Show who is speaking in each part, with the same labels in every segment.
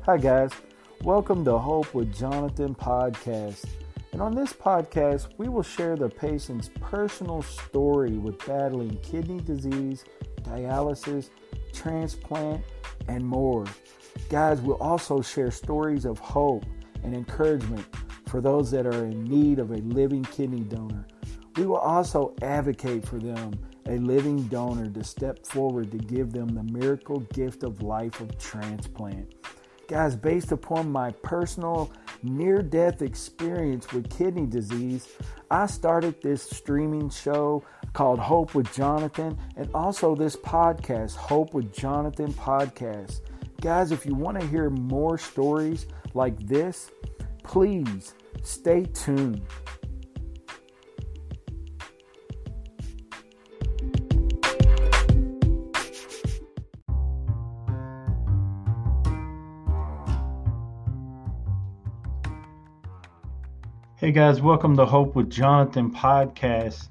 Speaker 1: Hi guys, welcome to Hope with Jonathan podcast. And on this podcast, we will share the patient's personal story with battling kidney disease, dialysis, transplant, and more. Guys, we'll also share stories of hope and encouragement for those that are in need of a living kidney donor. We will also advocate for them, a living donor, to step forward to give them the miracle gift of life of transplant. Guys, based upon my personal near-death experience with kidney disease, I started this streaming show called Hope with Jonathan, and also this podcast, Hope with Jonathan Podcast. Guys, if you want to hear more stories like this, please stay tuned. Hey guys, welcome to Hope with Jonathan podcast.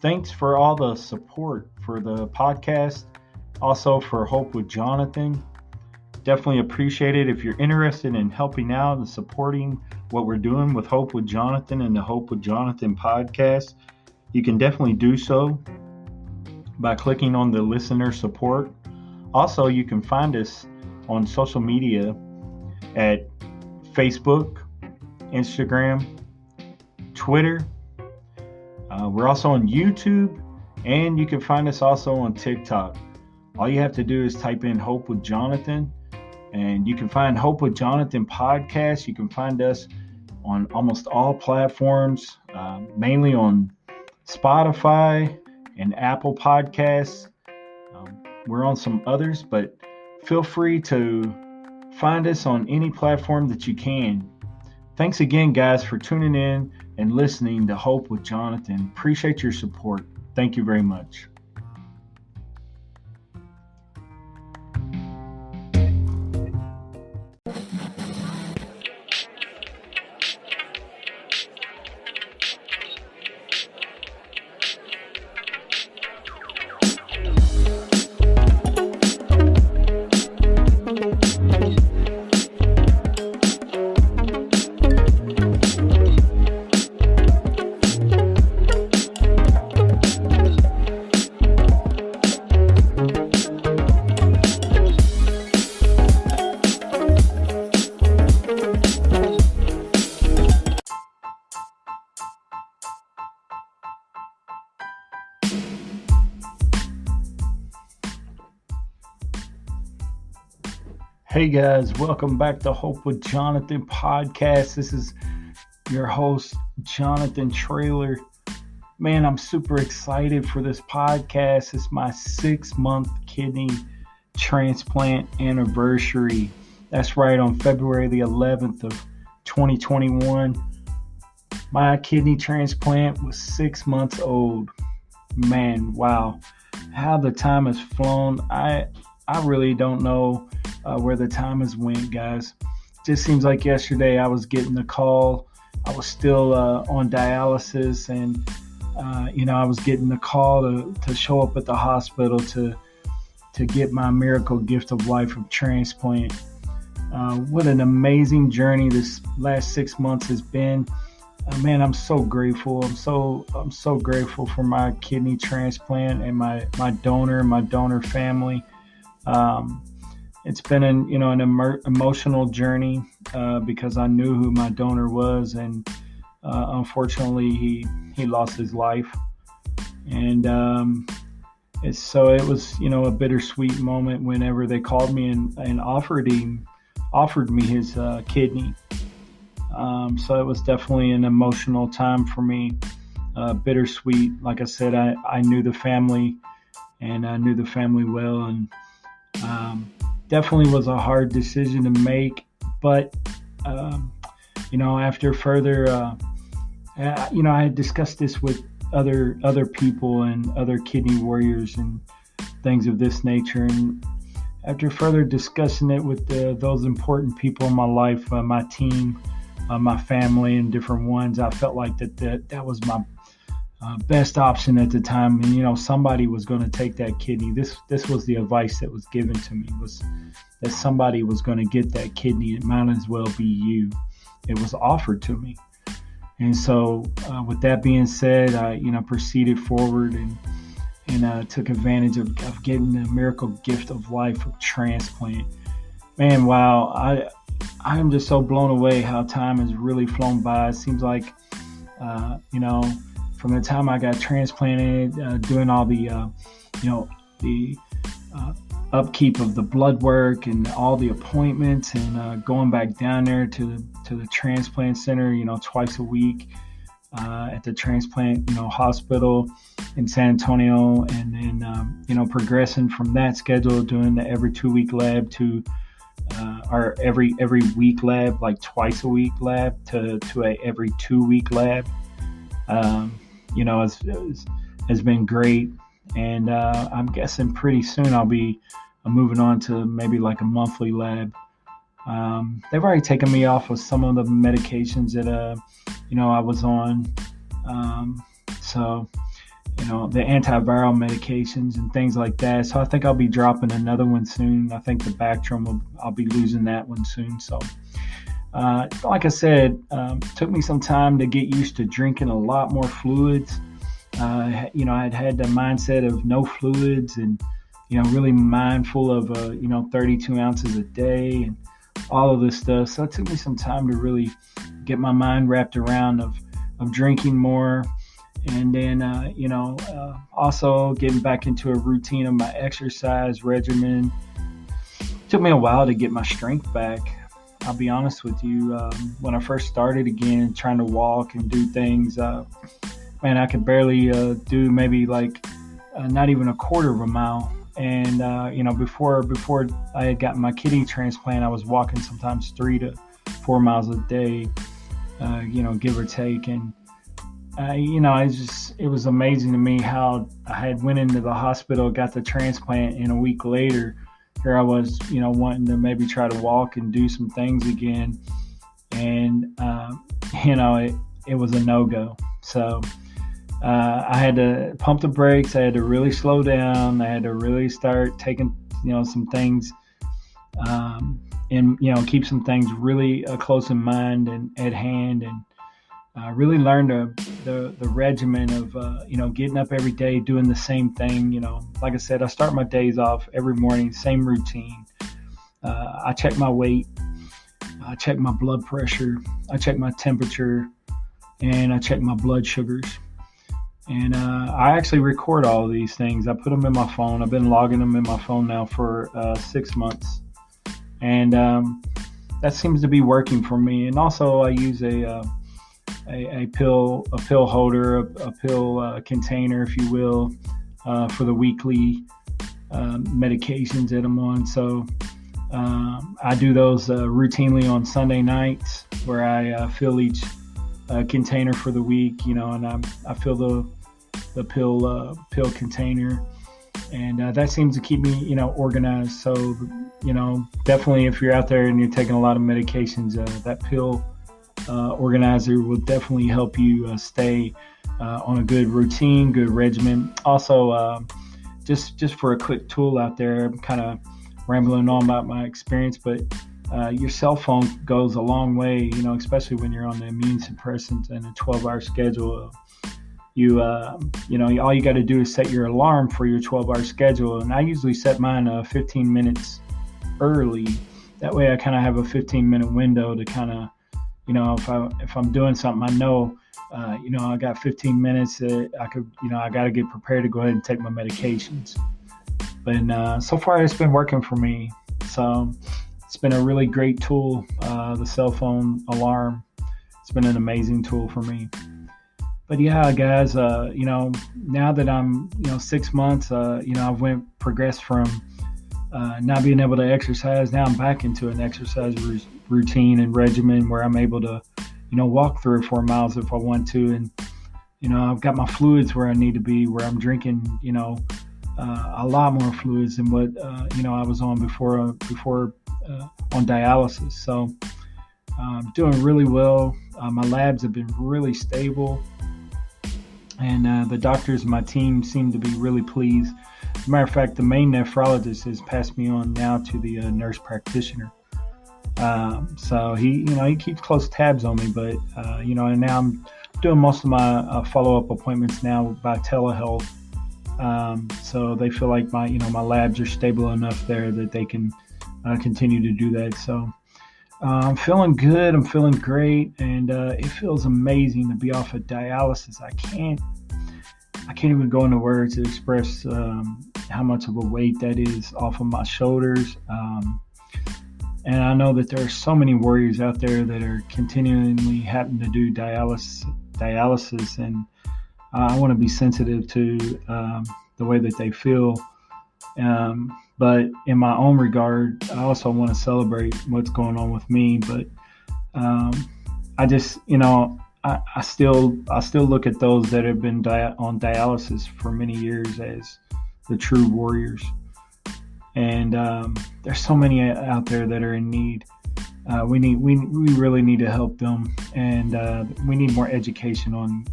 Speaker 1: Thanks for all the support for the podcast, also for Hope with Jonathan. Definitely appreciate it. If you're interested in helping out and supporting what we're doing with Hope with Jonathan and the Hope with Jonathan podcast, you can definitely do so by clicking on the listener support. Also, you can find us on social media at Facebook, Instagram, Twitter. We're also on YouTube, and you can find us also on TikTok. All you have to do is type in Hope with Jonathan, and you can find Hope with Jonathan podcast. You can find us on almost all platforms, mainly on Spotify and Apple Podcasts. We're on some others, but feel free to find us on any platform that you can. Thanks again, guys, for tuning in and listening to Hope with Jonathan. Appreciate your support. Thank you very much. Hey guys, welcome back to Hope with Jonathan podcast. This is your host, Jonathan Traylor. Man, I'm super excited for this podcast. It's my 6-month kidney transplant anniversary. That's right, on February the 11th of 2021. My kidney transplant was 6 months old. Man, wow. How the time has flown. I really don't know where the time has went, guys. Just seems like yesterday I was getting the call. I was still on dialysis, and I was getting the call to show up at the hospital to get my miracle gift of life of transplant. What an amazing journey this last 6 months has been. Man, I'm so grateful. I'm so grateful for my kidney transplant and my donor family. It's been an emotional journey because I knew who my donor was, and unfortunately he lost his life, and it was a bittersweet moment whenever they called me and offered me his kidney. So it was definitely an emotional time for me, bittersweet. Like I said, I knew the family, and I knew the family well, and definitely was a hard decision to make, but after further, I had discussed this with other people and other kidney warriors and things of this nature, and after further discussing it with those important people in my life, my team, my family, and different ones, I felt like that was best option at the time. And somebody was going to take that kidney. This was the advice that was given to me, was that somebody was going to get that kidney. It might as well be you. It was offered to me. And so with that being said, I proceeded forward and took advantage of getting the miracle gift of life of transplant. Man, wow, I am just so blown away how time has really flown by. It seems like from the time I got transplanted, doing all the upkeep of the blood work and all the appointments, and going back down there to the transplant center, twice a week at the transplant, hospital in San Antonio, and then progressing from that schedule, doing the every 2 week lab to our every week lab, like twice a week lab, to a every 2 week lab. Has been great, and I'm guessing pretty soon I'll be moving on to maybe like a monthly lab. They've already taken me off of some of the medications that I was on, so the antiviral medications and things like that. So I think I'll be dropping another one soon. I think the Bactrim I'll be losing that one soon. So like I said, took me some time to get used to drinking a lot more fluids. I'd had the mindset of no fluids, and really mindful of 32 ounces a day and all of this stuff. So it took me some time to really get my mind wrapped around of drinking more, and then also getting back into a routine of my exercise regimen. It took me a while to get my strength back. I'll be honest with you. When I first started again, trying to walk and do things, man, I could barely do maybe like not even a quarter of a mile. And before I had gotten my kidney transplant, I was walking sometimes 3 to 4 miles a day, give or take. And it was amazing to me how I had went into the hospital, got the transplant, and a week later, here I was, wanting to maybe try to walk and do some things again. And, it was a no-go. So I had to pump the brakes. I had to really slow down. I had to really start taking, some things and, keep some things really close in mind and at hand, and really learn the regimen of, getting up every day, doing the same thing. Like I said, I start my days off every morning, same routine. I check my weight, I check my blood pressure, I check my temperature, and I check my blood sugars. And I actually record all of these things. I put them in my phone. I've been logging them in my phone now for 6 months. And that seems to be working for me. And also I use a pill holder, a pill container, if you will, for the weekly medications that I'm on. So I do those routinely on Sunday nights, where I fill each container for the week, and I fill the pill container, and that seems to keep me, organized. So, definitely if you're out there and you're taking a lot of medications, that pill organizer will definitely help you stay on a good routine, good regimen. Also, just for a quick tool out there, I'm kind of rambling on about my experience, but your cell phone goes a long way, especially when you're on the immune suppressants and a 12-hour schedule. All you got to do is set your alarm for your 12-hour schedule, and I usually set mine 15 minutes early. That way I kind of have a 15-minute window to kind of, if I'm doing something, I know, I got 15 minutes that I could, I got to get prepared to go ahead and take my medications. But so far it's been working for me. So it's been a really great tool, the cell phone alarm. It's been an amazing tool for me. But yeah, guys, now that I'm, 6 months, I've progressed from not being able to exercise. Now I'm back into an exercise routine and regimen where I'm able to, walk 3 or 4 miles if I want to. And, I've got my fluids where I need to be, where I'm drinking, a lot more fluids than what, I was on before on dialysis. So I'm doing really well. My labs have been really stable. And the doctors in my team seem to be really pleased. As a matter of fact, the main nephrologist has passed me on now to the nurse practitioner. So he keeps close tabs on me, but and now I'm doing most of my follow-up appointments now by telehealth. So they feel like my labs are stable enough there that they can continue to do that. So I'm feeling good. I'm feeling great, and it feels amazing to be off of dialysis. I can't even go into words to express how much of a weight that is off of my shoulders. And I know that there are so many warriors out there that are continually having to do dialysis, and I want to be sensitive to the way that they feel. But in my own regard, I also want to celebrate what's going on with me. But I just, I still look at those that have been on dialysis for many years as the true warriors. And there's so many out there that are in need. We really need to help them, and we need more education on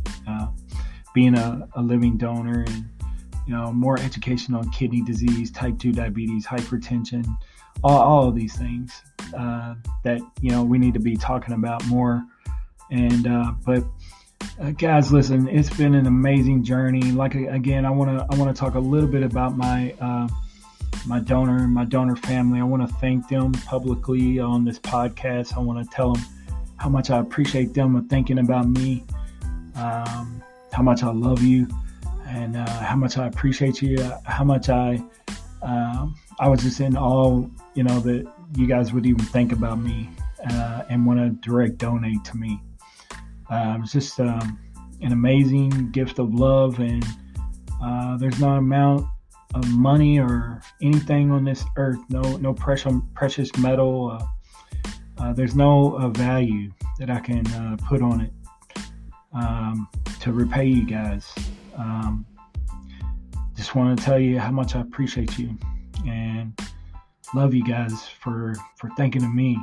Speaker 1: being a living donor, and more education on kidney disease, type 2 diabetes, hypertension, all of these things that we need to be talking about more. And but guys, listen, it's been an amazing journey. Like again, I want to talk a little bit about my donor family. I want to thank them publicly on this podcast. I want to tell them how much I appreciate them thinking about me, how much I love you, and how much I appreciate you, how much I was just in awe, that you guys would even think about me and want to direct donate to me. It's just an amazing gift of love, and there's no amount of money or anything on this earth, no precious metal. There's no value that I can put on it to repay you guys. Just want to tell you how much I appreciate you and love you guys for thinking of me.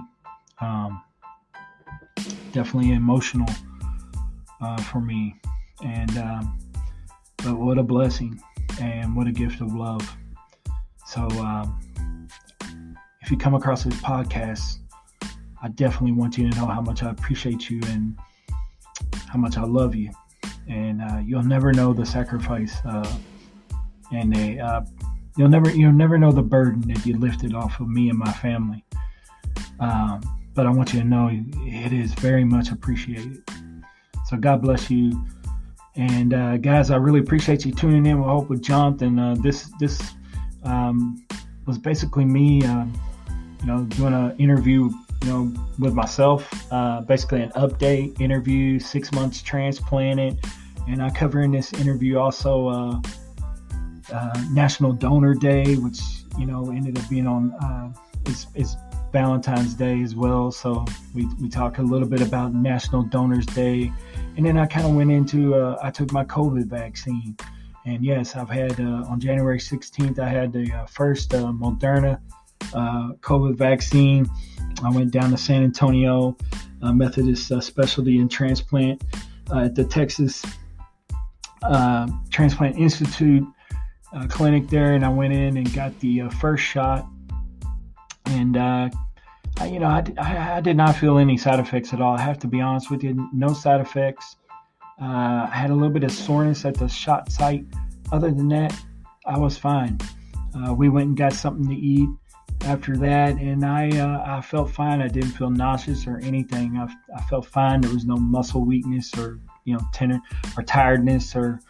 Speaker 1: Definitely emotional for me, and but what a blessing and what a gift of love. So if you come across this podcast, I definitely want you to know how much I appreciate you and how much I love you. And you'll never know the sacrifice, and you'll never know the burden that you lifted off of me and my family. But I want you to know it is very much appreciated. So God bless you. And guys, I really appreciate you tuning in with Hope with Jonathan. This was basically me, doing an interview, with myself. Basically an update interview, 6 months transplanted, and I cover in this interview also National Donor Day, which ended up being on it's Valentine's Day as well. So we talk a little bit about National Donors Day. And then I kind of went into, I took my COVID vaccine. And yes, I've had, on January 16th, I had the first Moderna COVID vaccine. I went down to San Antonio Methodist Specialty and Transplant at the Texas Transplant Institute clinic there. And I went in and got the first shot. And, I did not feel any side effects at all. I have to be honest with you, no side effects. I had a little bit of soreness at the shot site. Other than that, I was fine. We went and got something to eat after that, and I felt fine. I didn't feel nauseous or anything. I felt fine. There was no muscle weakness or tender or tiredness or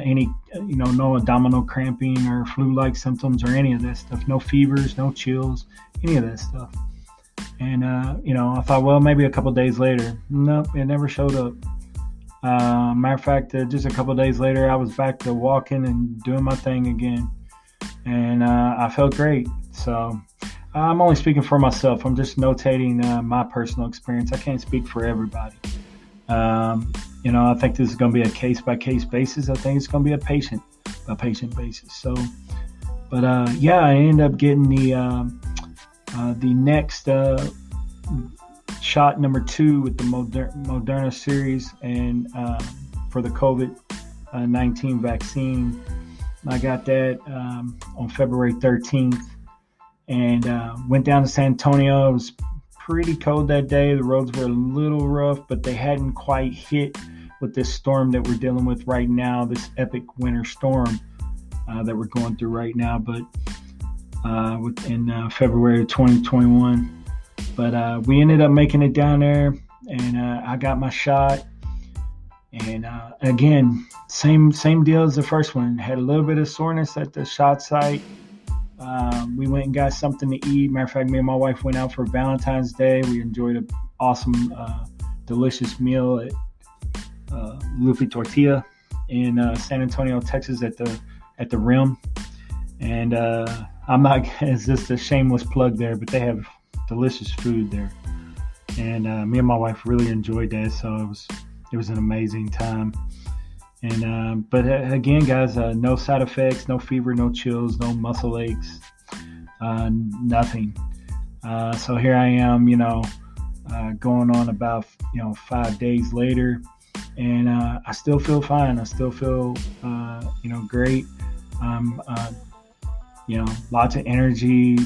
Speaker 1: any no abdominal cramping or flu-like symptoms or any of that stuff. No fevers, no chills, any of that stuff. And I thought, well, maybe a couple days later. Nope, it never showed up. Matter of fact, just a couple days later, I was back to walking and doing my thing again, and I felt great. So I'm only speaking for myself. I'm just notating my personal experience. I can't speak for everybody. I think this is going to be a case-by-case basis. I think it's going to be a patient-by-patient basis. So, but I ended up getting the next shot number 2 with the Moderna series, and for the COVID 19 vaccine. I got that on February 13th, and went down to San Antonio. It was pretty cold that day. The roads were a little rough, but they hadn't quite hit with this storm that we're dealing with right now, this epic winter storm that we're going through right now, but in February of 2021. But we ended up making it down there, and I got my shot. And again, same deal as the first one. Had a little bit of soreness at the shot site. We went and got something to eat. Matter of fact, me and my wife went out for Valentine's Day. We enjoyed an awesome, delicious meal at Lupe Tortilla in San Antonio, Texas, at the Rim. And I'm not. It's just a shameless plug there, but they have delicious food there. And me and my wife really enjoyed that. So it was an amazing time. And but again, guys, no side effects, no fever, no chills, no muscle aches, nothing. So here I am, going on about 5 days later, and I still feel fine. I still feel great. Lots of energy,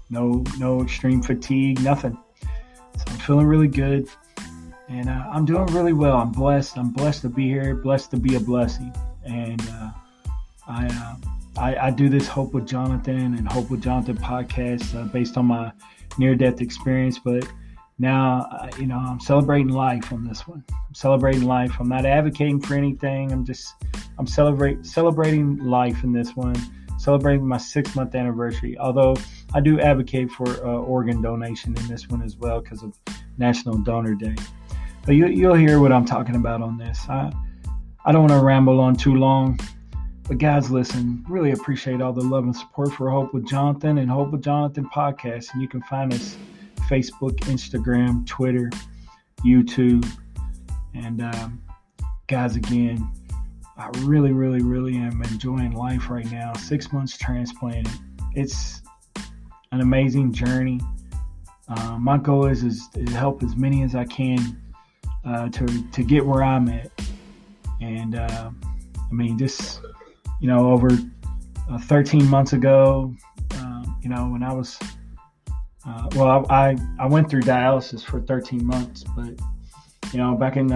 Speaker 1: no extreme fatigue, nothing. So I'm feeling really good. And I'm doing really well. I'm blessed. I'm blessed to be here, blessed to be a blessing. And I do this Hope with Jonathan and Hope with Jonathan podcast based on my near-death experience. But now, I'm celebrating life on this one. I'm celebrating life. I'm not advocating for anything. I'm celebrating life in this one, celebrating my 6-month anniversary. Although I do advocate for organ donation in this one as well because of National Donor Day. But you'll hear what I'm talking about on this. I don't want to ramble on too long. But guys, listen, really appreciate all the love and support for Hope with Jonathan and Hope with Jonathan podcast. And you can find us Facebook, Instagram, Twitter, YouTube. And guys, again, I really, really, really am enjoying life right now. 6 months transplanted. It's an amazing journey. My goal is to help as many as I can to get where I'm at. And over 13 months ago, when I was, I went through dialysis for 13 months, but, back in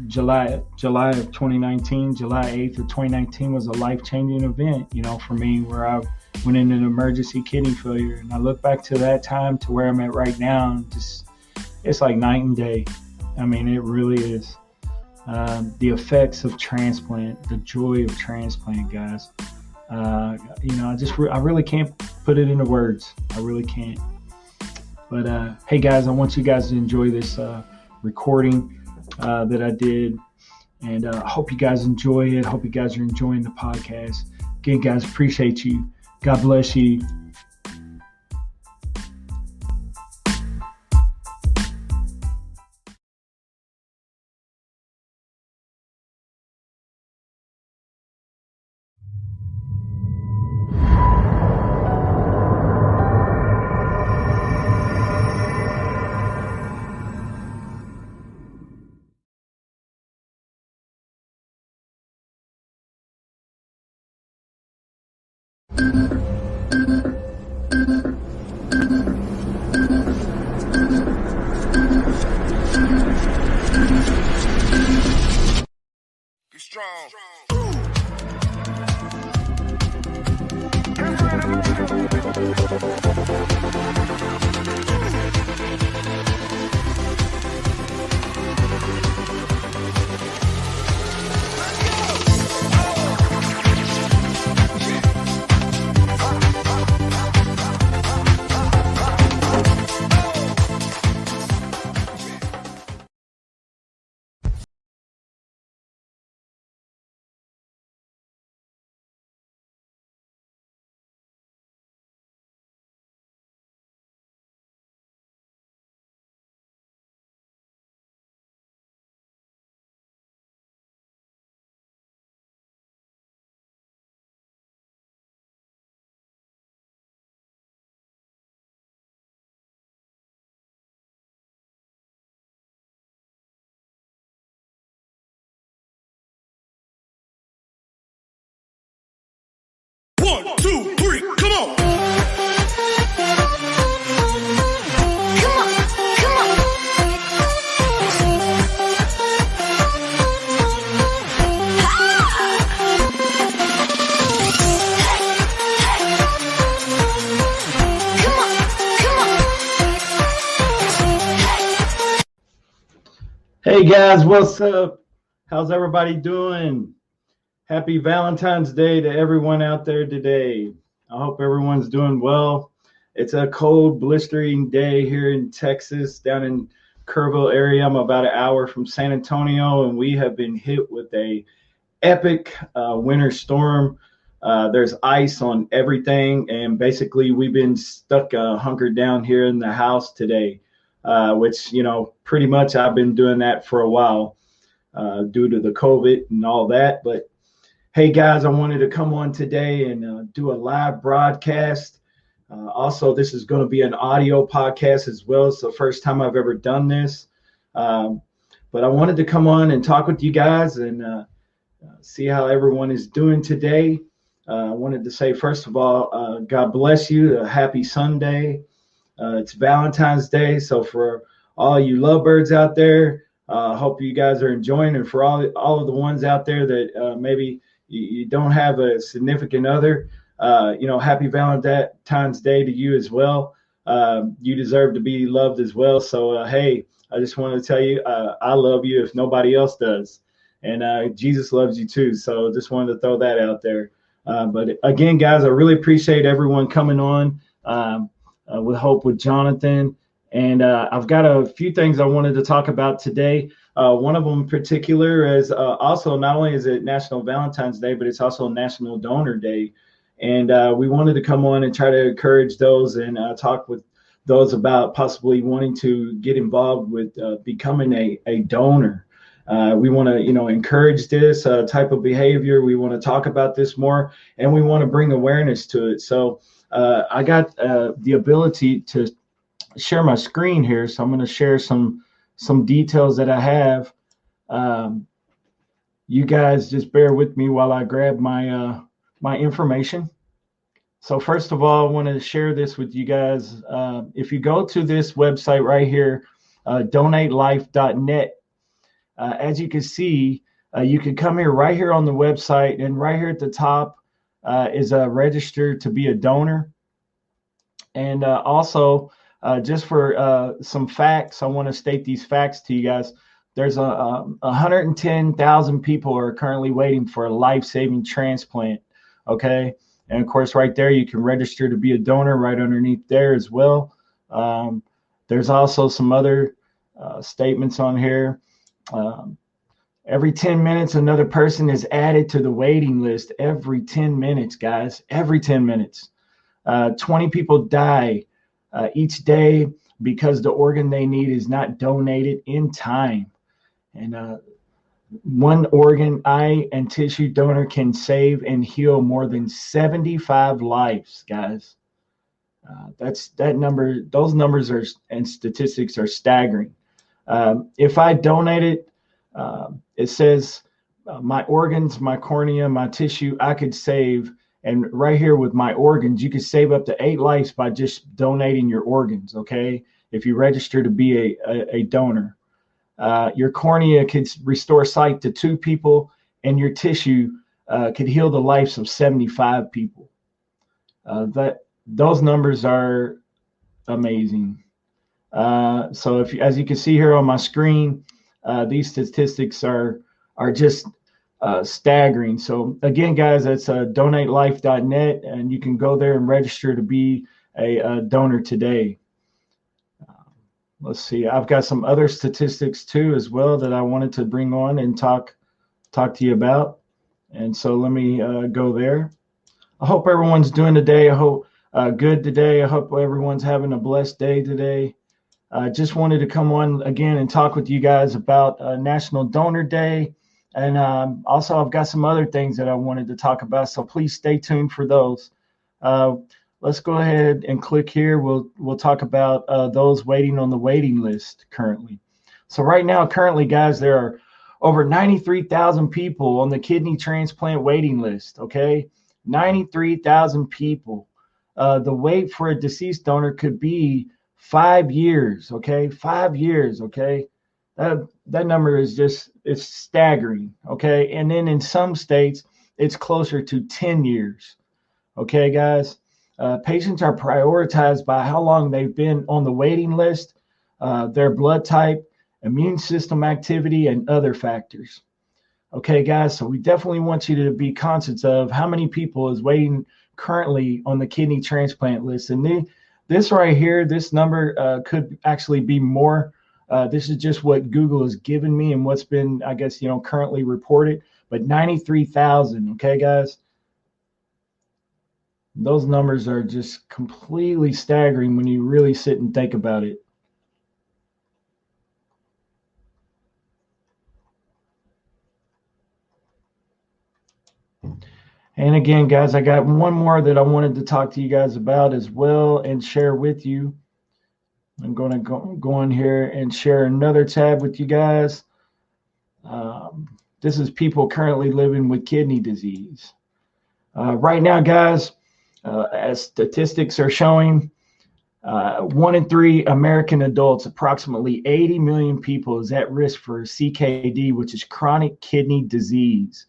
Speaker 1: July of 2019, July 8th of 2019 was a life-changing event, for me, where I went into an emergency kidney failure. And I look back to that time to where I'm at right now, and it's like night and day. I mean, it really is. The effects of transplant, the joy of transplant, guys. I really can't put it into words. I really can't. But hey, guys, I want you guys to enjoy this recording that I did, and I hope you guys enjoy it. Hope you guys are enjoying the podcast. Again, guys, appreciate you. God bless you.
Speaker 2: 1, 2, 3, come on.
Speaker 1: Hey guys, what's up? How's everybody doing? Happy Valentine's Day to everyone out there today. I hope everyone's doing well. It's a cold, blistering day here in Texas, down in Kerrville area. I'm about an hour from San Antonio, and we have been hit with a epic winter storm. There's ice on everything, and basically we've been stuck hunkered down here in the house today. Which, pretty much I've been doing that for a while due to the COVID and all that. But hey, guys, I wanted to come on today and do a live broadcast. Also, this is going to be an audio podcast as well. It's the first time I've ever done this. But I wanted to come on and talk with you guys and see how everyone is doing today. I wanted to say, first of all, God bless you. A happy Sunday. It's Valentine's Day, so for all you lovebirds out there, I hope you guys are enjoying. And for all of the ones out there that maybe you don't have a significant other, happy Valentine's Day to you as well. You deserve to be loved as well. So, hey, I just wanted to tell you, I love you if nobody else does. And Jesus loves you too. So just wanted to throw that out there. But again, guys, I really appreciate everyone coming on. With Hope with Jonathan. And I've got a few things I wanted to talk about today. One of them in particular is also, not only is it National Valentine's Day, but it's also National Donor Day. And we wanted to come on and try to encourage those and talk with those about possibly wanting to get involved with becoming a donor. We want to, encourage this type of behavior. We want to talk about this more, and we want to bring awareness to it. So I got the ability to share my screen here, so I'm going to share some details that I have. You guys just bear with me while I grab my my information. So first of all, I want to share this with you guys. If you go to this website right here, donatelife.net, as you can see, you can come here right here on the website, and right here at the top is registered to be a donor. And also, just for some facts, I want to state these facts to you guys. There's 110,000 people are currently waiting for a life-saving transplant, okay? And of course, right there, you can register to be a donor right underneath there as well. There's also some other statements on here. Every 10 minutes, another person is added to the waiting list. Every 10 minutes, guys, every 10 minutes. 20 people die each day because the organ they need is not donated in time. And one organ, eye, and tissue donor can save and heal more than 75 lives, guys. That number. Those numbers and statistics are staggering. If I donated, it says my organs, my cornea, my tissue, I could save. And right here with my organs, you could save up to 8 lives by just donating your organs, okay? If you register to be a donor. Your cornea could restore sight to 2 people, and your tissue could heal the lives of 75 people. Those numbers are amazing. So as you can see here on my screen, these statistics are just staggering. So again, guys, that's donatelife.net, and you can go there and register to be a donor today. Let's see. I've got some other statistics too as well that I wanted to bring on and talk to you about. And so let me go there. I hope everyone's doing today. I hope good today. I hope everyone's having a blessed day today. I just wanted to come on again and talk with you guys about National Donor Day. And also, I've got some other things that I wanted to talk about, so please stay tuned for those. Let's go ahead and click here. We'll talk about those waiting on the waiting list currently. So right now, currently, guys, there are over 93,000 people on the kidney transplant waiting list, okay? 93,000 people. The wait for a deceased donor could be 5 years. Okay, 5 years. Okay, that number is just it's staggering. Okay, and then in some states it's closer to 10 years. Okay, guys. Patients are prioritized by how long they've been on the waiting list, their blood type, immune system activity, and other factors. Okay, guys, so we definitely want you to be conscious of how many people is waiting currently on the kidney transplant list. And this right here, this number could actually be more. This is just what Google has given me and what's been, I guess, currently reported. But 93,000, okay, guys? Those numbers are just completely staggering when you really sit and think about it. And again, guys, I got one more that I wanted to talk to you guys about as well and share with you. I'm going to go in here and share another tab with you guys. This is people currently living with kidney disease. Right now, guys, as statistics are showing, 1 in 3 American adults, approximately 80 million people, is at risk for CKD, which is chronic kidney disease.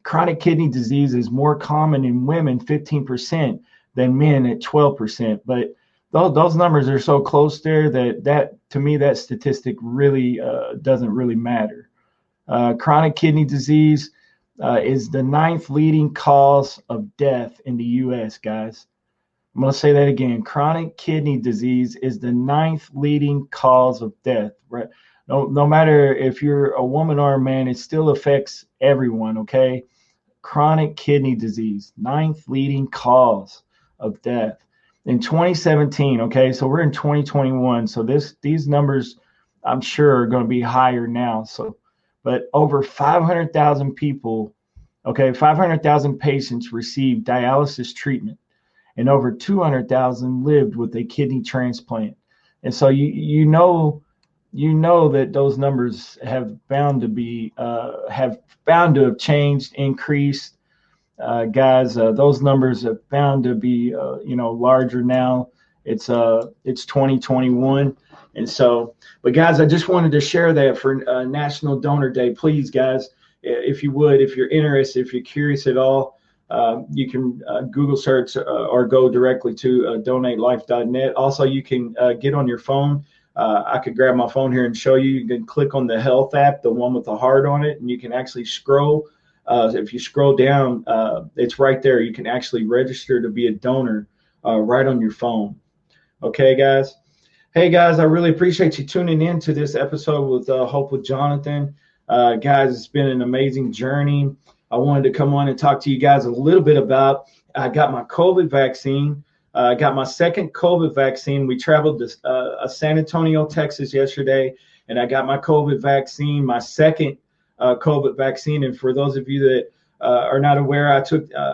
Speaker 1: Chronic kidney disease is more common in women, 15%, than men at 12%. But those numbers are so close there that to me, that statistic really doesn't really matter. Chronic kidney disease is the 9th leading cause of death in the U.S., guys. I'm going to say that again. Chronic kidney disease is the 9th leading cause of death. Right? No matter if you're a woman or a man, it still affects everyone, okay? Chronic kidney disease, 9th leading cause of death. In 2017, okay, so we're in 2021, so these numbers, I'm sure, are going to be higher now. So, but over 500,000 people, okay, 500,000 patients received dialysis treatment, and over 200,000 lived with a kidney transplant. And so you know that those numbers have bound to have changed, increased. Guys, those numbers are bound to be larger now. It's 2021, and so, but guys, I just wanted to share that for National Donor Day. Please, guys, if you would, if you're interested, if you're curious at all, you can Google search or go directly to donatelife.net. Also, you can get on your phone. I could grab my phone here and show you. You can click on the health app, the one with the heart on it, and you can actually scroll. If you scroll down, it's right there. You can actually register to be a donor right on your phone. Okay, guys. Hey, guys, I really appreciate you tuning in to this episode with Hope with Jonathan. Guys, it's been an amazing journey. I wanted to come on and talk to you guys a little bit about, I got my COVID vaccine. I got my second COVID vaccine. We traveled to San Antonio, Texas yesterday, and I got my COVID vaccine, my second COVID vaccine. And for those of you that are not aware, I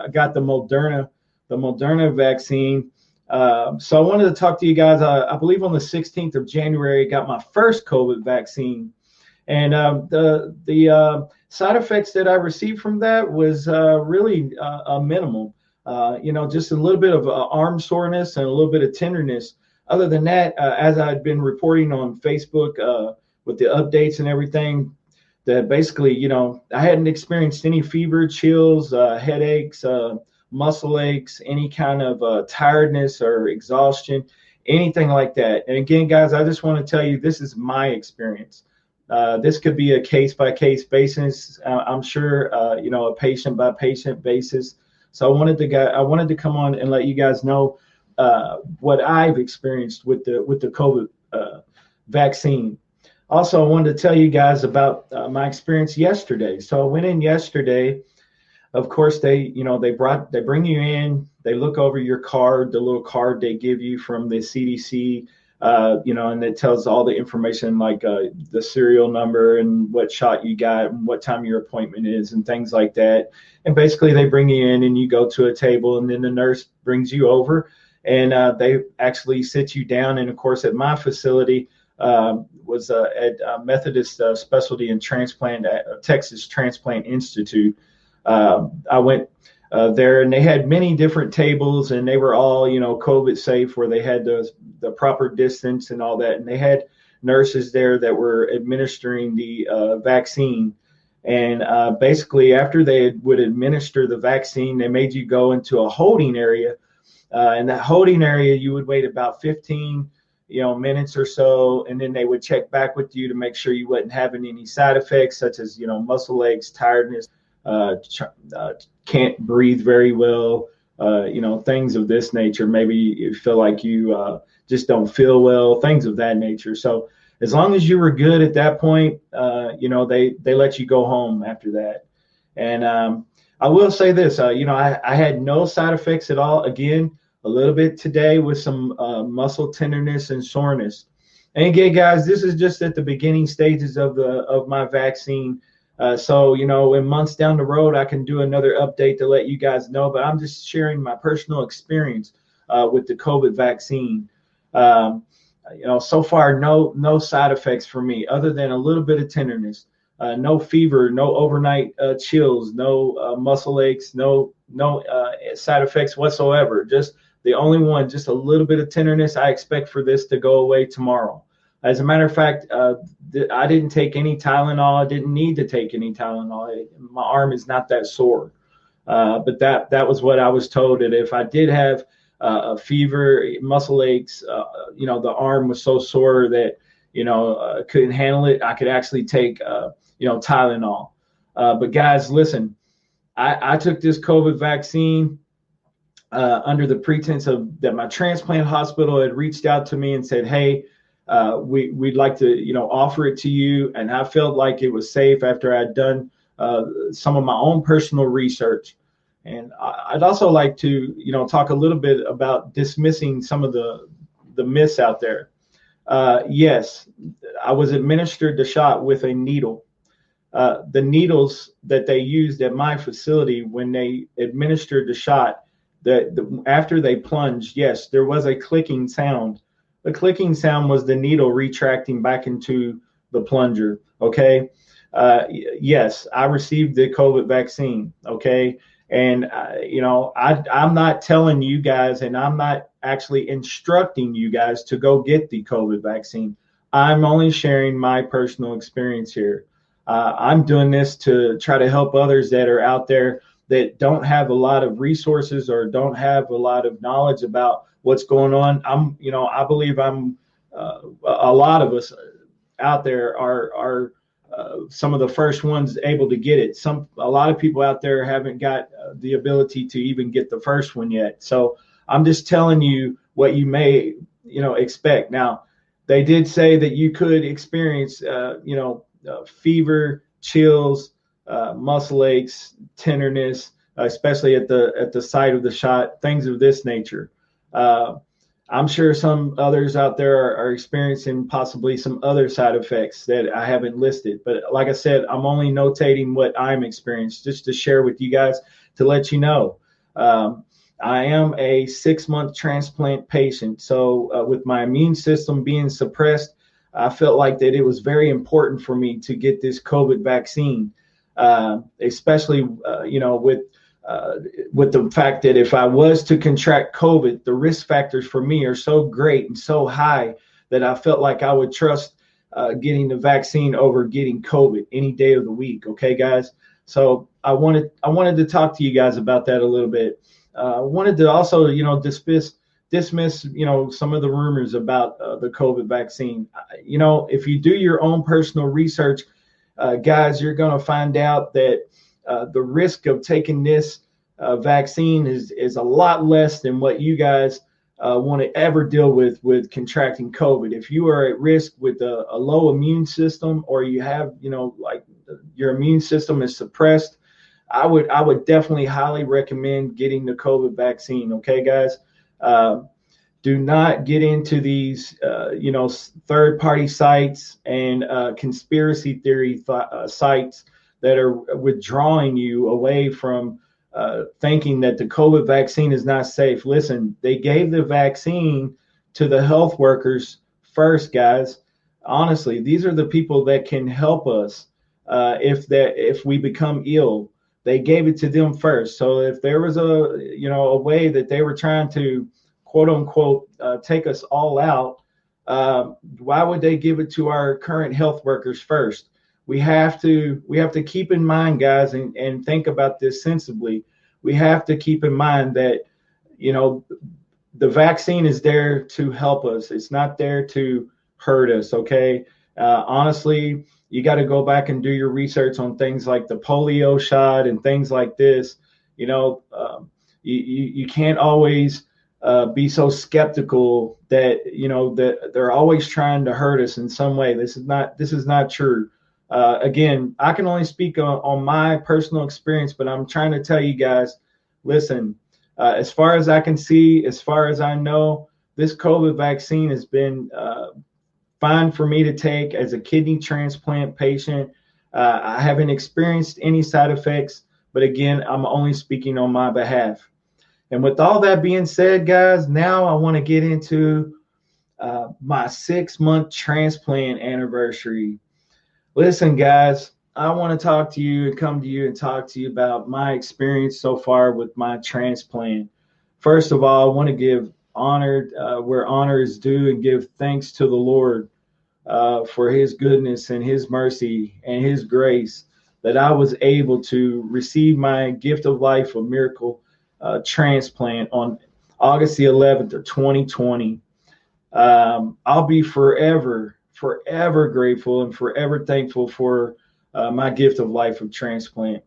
Speaker 1: got the Moderna vaccine. So I wanted to talk to you guys. I believe on the 16th of January, I got my first COVID vaccine. And the side effects that I received from that was really minimal. Just a little bit of arm soreness and a little bit of tenderness. Other than that, as I'd been reporting on Facebook with the updates and everything, that basically, I hadn't experienced any fever, chills, headaches, muscle aches, any kind of tiredness or exhaustion, anything like that. And again, guys, I just want to tell you, this is my experience. This could be a case-by-case basis. I'm sure, a patient-by-patient basis. So I wanted to come on and let you guys know what I've experienced with the COVID vaccine. Also, I wanted to tell you guys about my experience yesterday. So I went in yesterday. Of course, they bring you in. They look over your card, the little card they give you from the CDC. And it tells all the information like the serial number and what shot you got and what time your appointment is and things like that. And basically they bring you in and you go to a table and then the nurse brings you over and they actually sit you down. And of course, at my facility was at Methodist Specialty and Transplant at Texas Transplant Institute. I there, and they had many different tables, and they were all, COVID safe, where they had the proper distance and all that, and they had nurses there that were administering the vaccine. And basically, after they would administer the vaccine, they made you go into a holding area. In that holding area, you would wait about 15 minutes or so, and then they would check back with you to make sure you wasn't having any side effects, such as muscle aches, tiredness, can't breathe very well, things of this nature. Maybe you feel like you just don't feel well, things of that nature. So as long as you were good at that point, they let you go home after that. And I will say this, I had no side effects at all. Again, a little bit today with some muscle tenderness and soreness. And again, guys, this is just at the beginning stages of my vaccine. So, in months down the road, I can do another update to let you guys know. But I'm just sharing my personal experience with the COVID vaccine. So far, no side effects for me, other than a little bit of tenderness. No fever, no overnight chills, no muscle aches, no side effects whatsoever. Just the only one, just a little bit of tenderness. I expect for this to go away tomorrow. As a matter of fact, I didn't take any Tylenol. I didn't need to take any Tylenol. My arm is not that sore. But that was what I was told, that if I did have a fever, muscle aches, the arm was so sore that, couldn't handle it, I could actually take, Tylenol. But guys, listen, I took this COVID vaccine under the pretense of that my transplant hospital had reached out to me and said, hey, we'd like to, offer it to you. And I felt like it was safe after I'd done some of my own personal research. And I'd also like to, talk a little bit about dismissing some of the myths out there. Yes, I was administered the shot with a needle. The needles that they used at my facility when they administered the shot, after they plunged, yes, there was a clicking sound. The clicking sound was the needle retracting back into the plunger. Okay. Yes, I received the COVID vaccine. Okay. And, I'm not telling you guys, and I'm not actually instructing you guys to go get the COVID vaccine. I'm only sharing my personal experience here. I'm doing this to try to help others that are out there that don't have a lot of resources or don't have a lot of knowledge about what's going on. I believe a lot of us out there are some of the first ones able to get it. A lot of people out there haven't got the ability to even get the first one yet. So I'm just telling you what you may, expect. Now, they did say that you could experience, fever, chills, muscle aches, tenderness, especially at the site of the shot, things of this nature. I'm sure some others out there are experiencing possibly some other side effects that I haven't listed. But like I said, I'm only notating what I'm experiencing just to share with you guys, to let you know. I am a 6-month transplant patient. So with my immune system being suppressed, I felt like that it was very important for me to get this COVID vaccine, especially, with the fact that if I was to contract COVID, the risk factors for me are so great and so high that I felt like I would trust getting the vaccine over getting COVID any day of the week. Okay, guys. So I wanted to talk to you guys about that a little bit. I wanted to also, dismiss, some of the rumors about the COVID vaccine. If you do your own personal research, guys, you're going to find out that the risk of taking this vaccine is a lot less than what you guys want to ever deal with contracting COVID. If you are at risk with a low immune system, or you have, like your immune system is suppressed, I would definitely highly recommend getting the COVID vaccine. Okay, guys. Do not get into these, third-party sites and conspiracy theory sites that are withdrawing you away from thinking that the COVID vaccine is not safe. Listen, they gave the vaccine to the health workers first, guys. Honestly, these are the people that can help us if we become ill. they gave it to them first. So if there was a way that they were trying to quote unquote take us all out, why would they give it to our current health workers first? We have to keep in mind, guys, and think about this sensibly. We have to keep in mind that, you know, the vaccine is there to help us. It's not there to hurt us. Okay. Honestly, you got to go back and do your research on things like the polio shot and things like this. You know, you can't always be so skeptical that, you know, that they're always trying to hurt us in some way. This is not true. Again, I can only speak on my personal experience, but I'm trying to tell you guys, listen, as far as I can see, as far as I know, this COVID vaccine has been fine for me to take as a kidney transplant patient. I haven't experienced any side effects, but again, I'm only speaking on my behalf. And with all that being said, guys, now I want to get into my 6-month transplant anniversary. Listen, guys, I want to talk to you and come to you and talk to you about my experience so far with my transplant. First of all, I want to give honor where honor is due and give thanks to the Lord for his goodness and his mercy and his grace that I was able to receive my gift of life, a miracle transplant on August the 11th of 2020. I'll be forever grateful and forever thankful for my gift of life of transplant.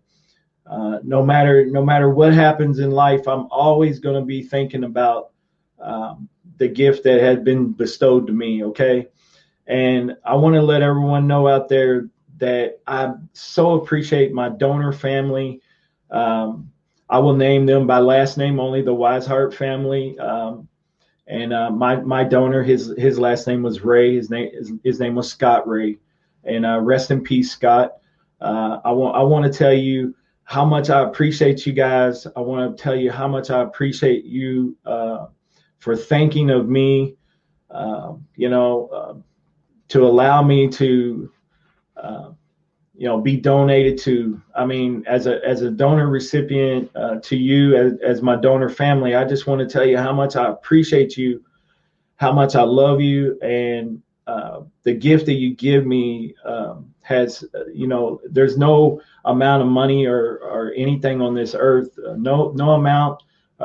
Speaker 1: No matter what happens in life, I'm always going to be thinking about the gift that had been bestowed to me. Okay. And I want to let everyone know out there that I so appreciate my donor family. I will name them by last name only, the Wiseheart family. And my donor, his last name was Ray. His name was Scott Ray. And rest in peace, Scott. I want to tell you how much I appreciate you guys. I want to tell you how much I appreciate you for thinking of me. To allow me to, be donated to. I mean, as a donor recipient to you as my donor family, I just want to tell you how much I appreciate you, how much I love you, and the gift that you give me has, there's no amount of money or anything on this earth, no amount,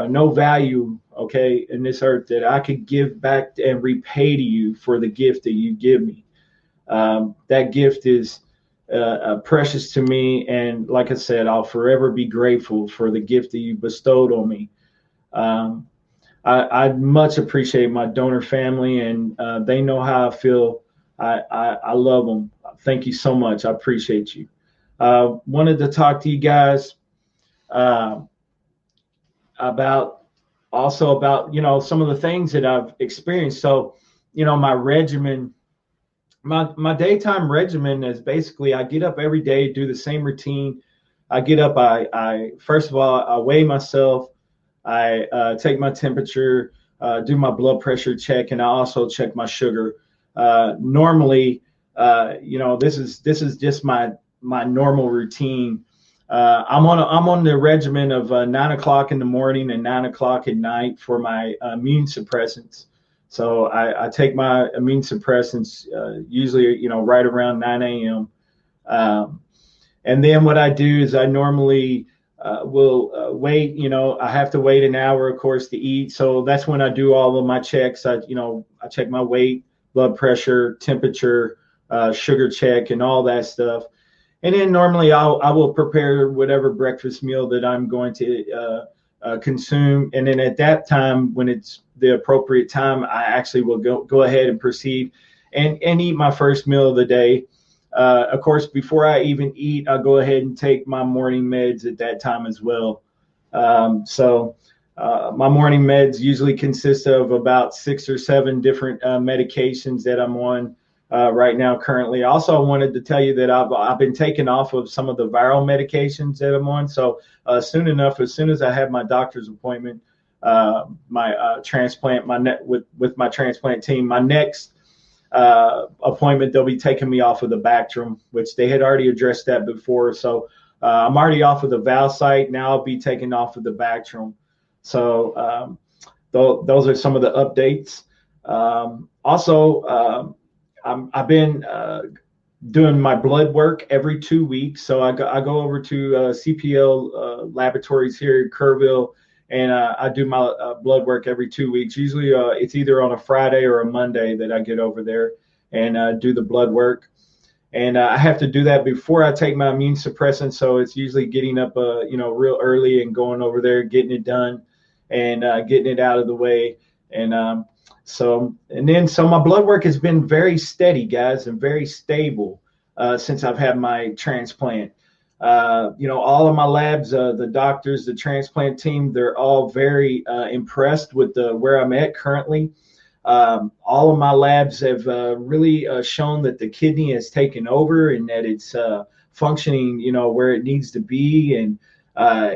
Speaker 1: no value, okay, in this earth that I could give back and repay to you for the gift that you give me. That gift is precious to me, and like I said, I'll forever be grateful for the gift that you bestowed on me. I much appreciate my donor family, and they know how I feel. I love them. Thank you so much. I appreciate you. Wanted to talk to you guys about some of the things that I've experienced. So, my regimen, my daytime regimen is basically I get up every day, do the same routine. I get up, I first of all, I weigh myself, I take my temperature, do my blood pressure check, and I also check my sugar. Normally, this is just my normal routine. I'm on the regimen of 9 o'clock in the morning and 9 o'clock at night for my immune suppressants. So I take my immune suppressants usually, right around 9 a.m. And then what I do is I normally will wait. I have to wait an hour, of course, to eat. So that's when I do all of my checks. I check my weight, blood pressure, temperature, sugar check, and all that stuff. And then normally I will prepare whatever breakfast meal that I'm going to consume. And then at that time, when it's the appropriate time, I actually will go ahead and proceed and eat my first meal of the day. Of course, before I even eat, I'll go ahead and take my morning meds at that time as well. So my morning meds usually consist of about 6 or 7 different medications that I'm on right now currently. Also, I wanted to tell you that I've been taken off of some of the viral medications that I'm on. So as soon as I have my doctor's appointment, my transplant, with my transplant team, my next appointment, they'll be taking me off of the Bactrim, which they had already addressed that before. So I'm already off of the Valsite. Now I'll be taking off of the Bactrim. So those are some of the updates. Also, I've been doing my blood work every 2 weeks. So I go over to CPL laboratories here in Kerrville, and I do my blood work every 2 weeks. Usually it's either on a Friday or a Monday that I get over there and do the blood work. And I have to do that before I take my immune suppressant. So it's usually getting up, real early and going over there, getting it done and getting it out of the way. And so my blood work has been very steady, guys, and very stable since I've had my transplant. All of my labs, the doctors, the transplant team, they're all very impressed with where I'm at currently. All of my labs have really shown that the kidney has taken over and that it's functioning, where it needs to be. And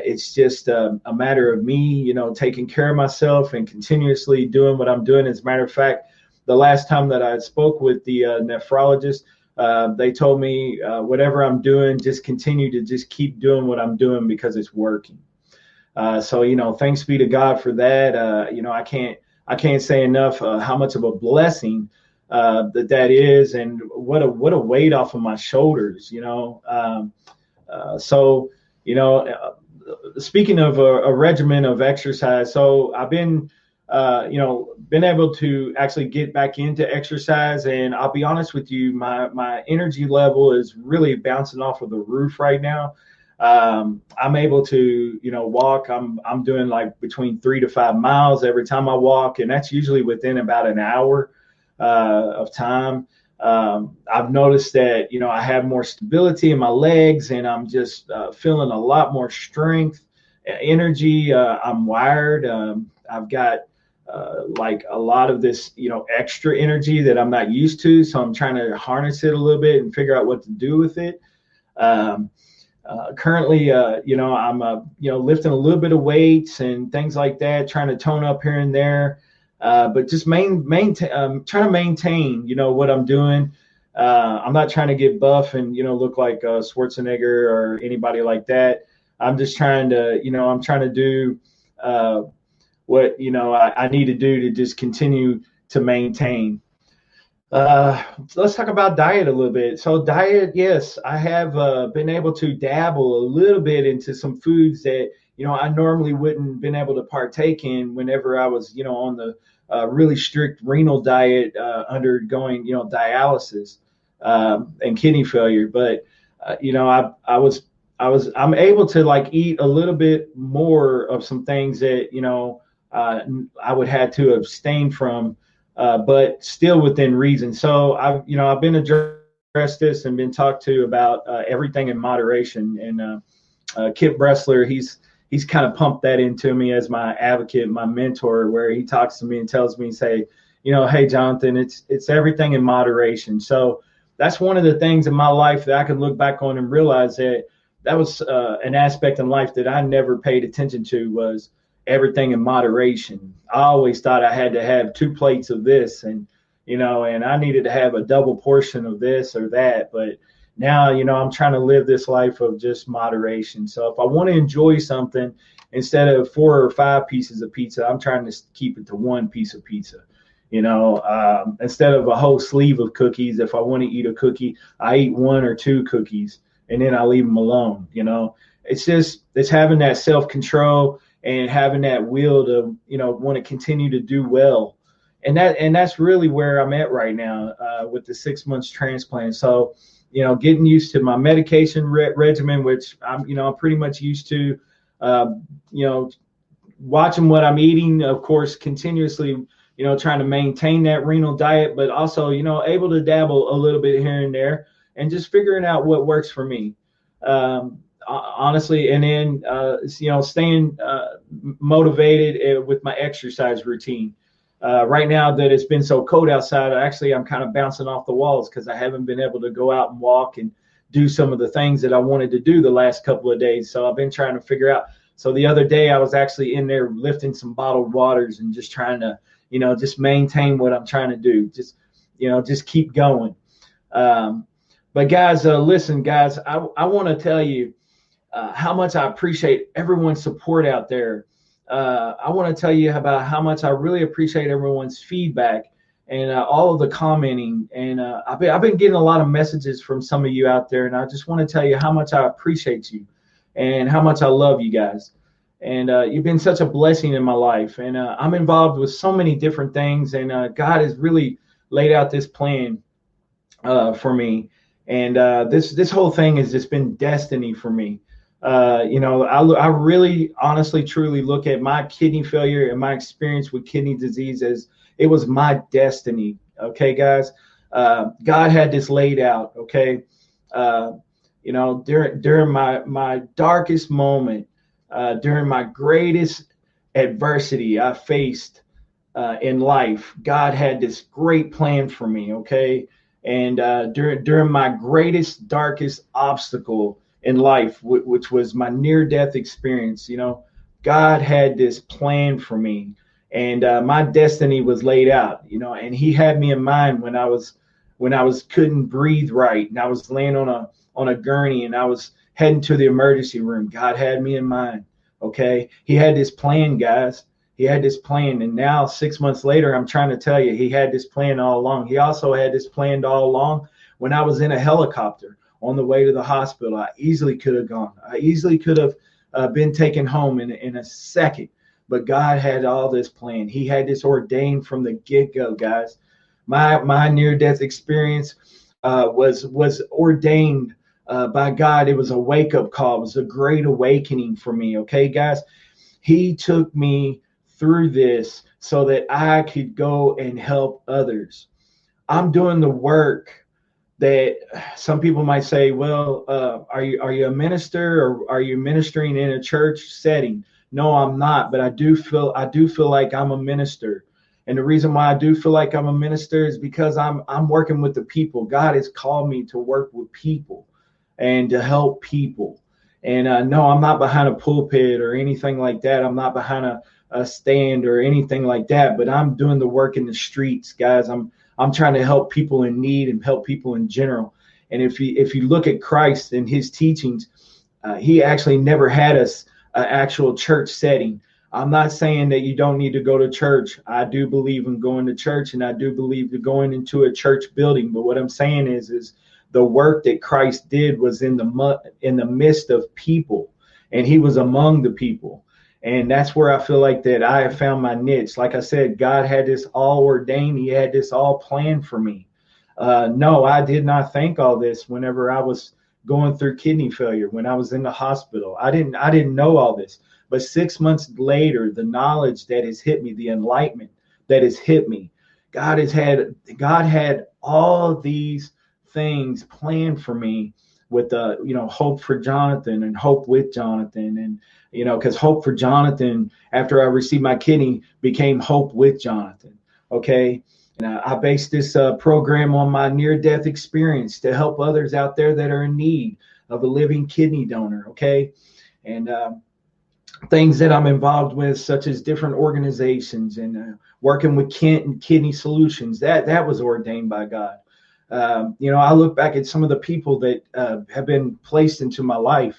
Speaker 1: it's just a matter of me, taking care of myself and continuously doing what I'm doing. As a matter of fact, the last time that I spoke with the nephrologist, they told me whatever I'm doing, just continue to just keep doing what I'm doing because it's working. So thanks be to God for that. I can't say enough how much of a blessing that is, and what a weight off of my shoulders. Speaking of a regimen of exercise, so I've been able to actually get back into exercise, and I'll be honest with you, my energy level is really bouncing off of the roof right now. I'm able to, walk. I'm doing like between 3 to 5 miles every time I walk, and that's usually within about an hour of time. I've noticed that, I have more stability in my legs, and I'm just feeling a lot more strength, energy. I'm wired. I've got like a lot of this, extra energy that I'm not used to. So I'm trying to harness it a little bit and figure out what to do with it. Currently, I'm, lifting a little bit of weights and things like that, trying to tone up here and there. But just trying to maintain, what I'm doing. I'm not trying to get buff and, look like Schwarzenegger or anybody like that. I'm just trying to, I'm trying to do what, I need to do to just continue to maintain. Let's talk about diet a little bit. So diet, yes, I have been able to dabble a little bit into some foods that, I normally wouldn't been able to partake in whenever I was, on the really strict renal diet, undergoing, dialysis and kidney failure. But, I'm able to like eat a little bit more of some things that, I would have to abstain from. But still within reason. So I've been addressed this and been talked to about everything in moderation. And Kip Bressler, he's kind of pumped that into me as my advocate, my mentor, where he talks to me and tells me, say, hey, Jonathan, it's everything in moderation. So that's one of the things in my life that I can look back on and realize that was an aspect in life that I never paid attention to, was everything in moderation. I always thought I had to have 2 plates of this and I needed to have a double portion of this or that. But now, I'm trying to live this life of just moderation. So if I want to enjoy something, instead of 4 or 5 pieces of pizza, I'm trying to keep it to 1 piece of pizza. Instead of a whole sleeve of cookies, if I want to eat a cookie, I eat 1 or 2 cookies and then I leave them alone. It's having that self-control and having that will to, want to continue to do well. And that's really where I'm at right now with the 6 months transplant. So, getting used to my medication regimen, which I'm pretty much used to, watching what I'm eating, of course, continuously, trying to maintain that renal diet, but also, able to dabble a little bit here and there and just figuring out what works for me. Honestly, and then staying motivated with my exercise routine. Right now that it's been so cold outside, I'm kind of bouncing off the walls because I haven't been able to go out and walk and do some of the things that I wanted to do the last couple of days. So I've been trying to figure out. So the other day I was actually in there lifting some bottled waters and just trying to, just maintain what I'm trying to do. Just keep going. But guys, listen, guys, I want to tell you, how much I appreciate everyone's support out there. I want to tell you about how much I really appreciate everyone's feedback and all of the commenting. And I've been getting a lot of messages from some of you out there, and I just want to tell you how much I appreciate you and how much I love you guys. And you've been such a blessing in my life. And I'm involved with so many different things, and God has really laid out this plan for me. And this whole thing has just been destiny for me. I really honestly, truly look at my kidney failure and my experience with kidney disease as it was my destiny. Okay, guys, God had this laid out. Okay, during my darkest moment, during my greatest adversity I faced in life, God had this great plan for me. Okay, and during my greatest, darkest obstacle in life, which was my near-death experience, God had this plan for me, and my destiny was laid out, and He had me in mind when I was couldn't breathe right, and I was laying on a gurney, and I was heading to the emergency room. God had me in mind. Okay, He had this plan, guys. He had this plan, and now 6 months later, I'm trying to tell you, He had this plan all along. He also had this planned all along when I was in a helicopter on the way to the hospital. I easily could have gone. I easily could have been taken home in a second, but God had all this planned. He had this ordained from the get-go, guys. My near-death experience was ordained by God. It was a wake-up call. It was a great awakening for me. Okay, guys, He took me through this so that I could go and help others. I'm doing the work that some people might say, well, are you a minister, or are you ministering in a church setting? No, I'm not, but I do feel like I'm a minister. And the reason why I do feel like I'm a minister is because I'm working with the people. God has called me to work with people and to help people. And no, I'm not behind a pulpit or anything like that. I'm not behind a stand or anything like that, but I'm doing the work in the streets, guys. I'm trying to help people in need and help people in general. And if you look at Christ and His teachings, He actually never had us an actual church setting. I'm not saying that you don't need to go to church. I do believe in going to church, and I do believe in going into a church building. But what I'm saying is the work that Christ did was in the midst of people, and He was among the people. And that's where I feel like that I have found my niche. Like I said, God had this all ordained. He had this all planned for me. No, I did not think all this whenever I was going through kidney failure, when I was in the hospital. I didn't know all this. But 6 months later, the knowledge that has hit me, the enlightenment that has hit me, God had all these things planned for me with hope for Jonathan and hope with Jonathan. And because Hope for Jonathan, after I received my kidney, became Hope with Jonathan. Okay. And I based this program on my near-death experience to help others out there that are in need of a living kidney donor. Okay. And things that I'm involved with, such as different organizations and working with Kidney Solutions, that was ordained by God. I look back at some of the people that have been placed into my life.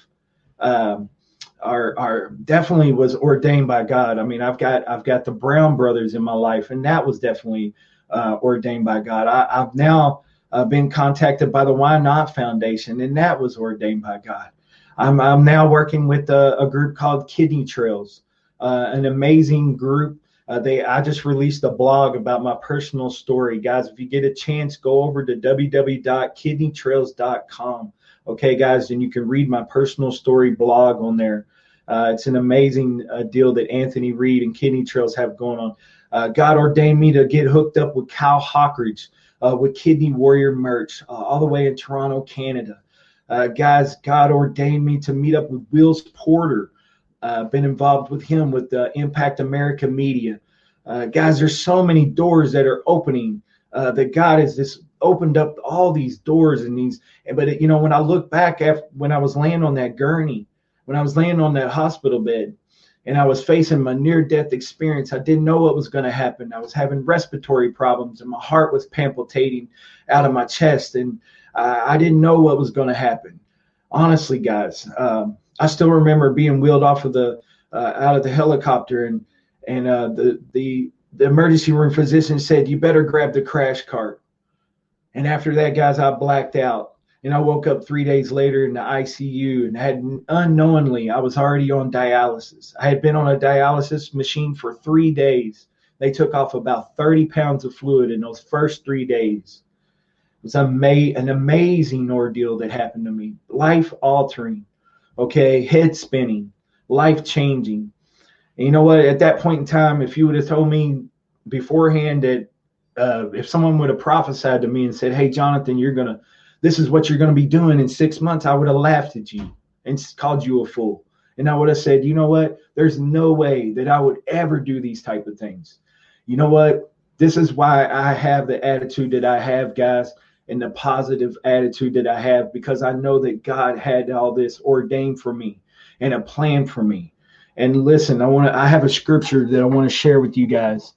Speaker 1: Are definitely was ordained by God. I mean, I've got the Brown brothers in my life, and that was definitely ordained by God. I've now been contacted by the Why Not Foundation, and that was ordained by God. I'm now working with a group called Kidney Trails, an amazing group. I just released a blog about my personal story, guys. If you get a chance, go over to www.kidneytrails.com. Okay, guys, and you can read my personal story blog on there. It's an amazing deal that Anthony Reed and Kidney Trails have going on. God ordained me to get hooked up with Cal Hockridge with Kidney Warrior merch all the way in Toronto, Canada. Guys, God ordained me to meet up with Wills Porter. Been involved with him with Impact America Media. Guys, there's so many doors that are opening that God has just opened up all these doors and these. But when I look back when I was laying on that gurney, when I was laying on that hospital bed, and I was facing my near-death experience, I didn't know what was going to happen. I was having respiratory problems, and my heart was palpitating out of my chest, and I didn't know what was going to happen. Honestly, guys, I still remember being wheeled off of the out of the helicopter, and the emergency room physician said, "You better grab the crash cart." And after that, guys, I blacked out. And I woke up 3 days later in the ICU and had unknowingly, I was already on dialysis. I had been on a dialysis machine for 3 days. They took off about 30 pounds of fluid in those first 3 days. It was an amazing ordeal that happened to me. Life altering, okay, head spinning, life changing. And you know what? At that point in time, if you would have told me beforehand that if someone would have prophesied to me and said, "Hey, Jonathan, this is what you're gonna be doing in 6 months," I would have laughed at you and called you a fool. And I would have said, "You know what? There's no way that I would ever do these type of things." You know what? This is why I have the attitude that I have, guys, and the positive attitude that I have, because I know that God had all this ordained for me and a plan for me. And listen, I have a scripture that I want to share with you guys.